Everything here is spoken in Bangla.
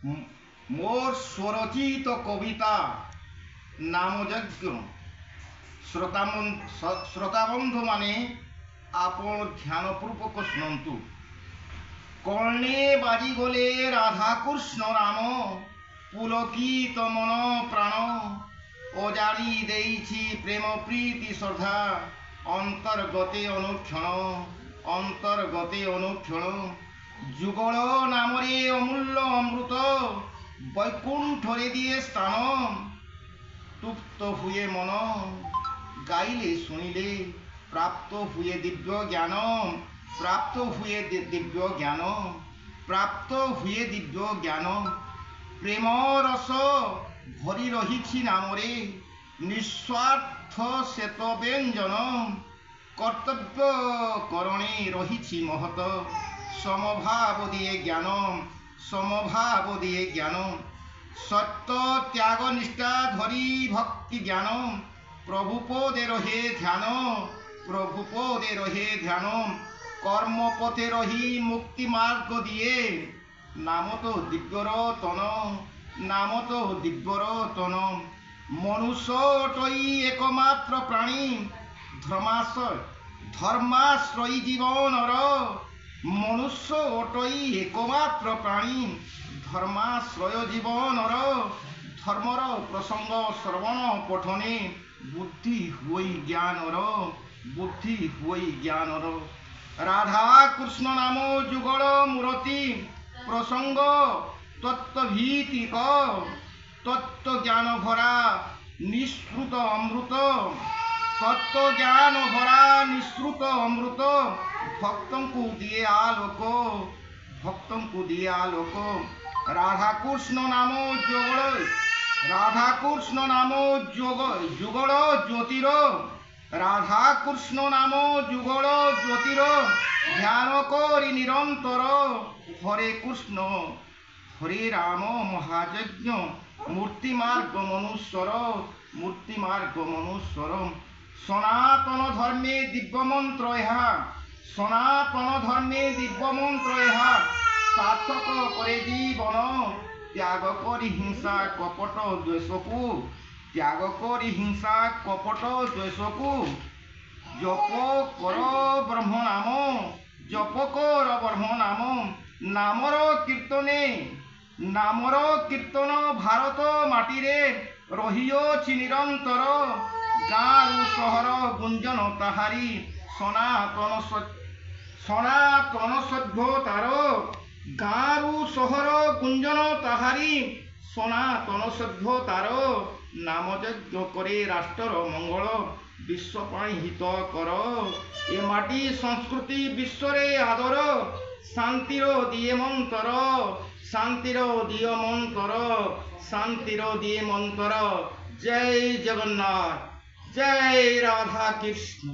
মোর স্বরচিত কবিতা নামযজ্ঞ শ্রোতাবন্ধু মানে আপন ধ্যানপূর্বক শুনন্তু। কর্ণে বাজিগলে রাধাকৃষ্ণ রাম, পুলকিত মন প্রাণ, ওজাড়ি ଦେଇছি প্রেম প্রীতি শ্রদ্ধা, অন্তর্গতে অনুক্ষণ যুগল নামরে অমূল্য অমৃত, বৈকুণ্ঠরে দিয়ে স্থান, তৃপ্ত হুয়ে মন, গাইলে শুনিলে প্রাপ্ত হুয়ে দিব্য জ্ঞান, দিব্য জ্ঞান। প্রেম রস ভরি রহিছি নামরে, নিঃস্বার্থ শ্বেত ব্যঞ্জন, কর্তব্য করণে রহিছি মহত, সমভাব দিয়ে জ্ঞান, সত্য ত্যাগ নিষ্ঠা ধরি ভক্তি জ্ঞান, প্রভুপদে রহে ধ্যান, কর্মপথে রহি মুক্তি মার্গ দিয়ে, নামত দিব্যরতন। মনুষ্যটই একমাত্র প্রাণী, ধর্মাশ্রয়ী জীবনর, ধর্মাশ্রয় জীবনর, ধর্মর প্রসঙ্গ শ্রবণ পঠনে, বুদ্ধি হুই জ্ঞানর। রাধা কৃষ্ণ নাম যুগল মূরতি, প্রসঙ্গ তত্ত্বভীতিক, তত্ত্ব জ্ঞান ভরা নিঃশ্রুত অমৃত, ভক্তଙ୍କୁ দিয়ে আলোক। রাধাকৃষ্ণ নাম যুগল জ্যোতির, ধ্যান করি নিরন্তর, হরে কৃষ্ণ হরে রাম মহাযজ্ঞ, মূর্তি মার্গ মনুষ্যর। সনাতন ধর্মে দিব্য মন্ত্র ইহা, সার্থক করে জীবন, ত্যাগ করি হিংসা কপট দ্বেষকু, জপ কর ব্রহ্ম নাম, নামর কীর্তন ভারত মাটিরে রহিଅଛି নিরন্তর, গাঁরু সহর গুঞ্জন তাহারি, সনাতন সভ্যতার, নামযজ্ঞ করে রাষ্ট্রর মঙ্গল, বিশ্ব ପାଇଁ ହିତ কর, এ মাটি সংস্কৃতি বিশ্বরে আদর, শান্তির দিয়ে মন্তর। জয় জগন্নাথ, জয় রাধা কৃষ্ণ।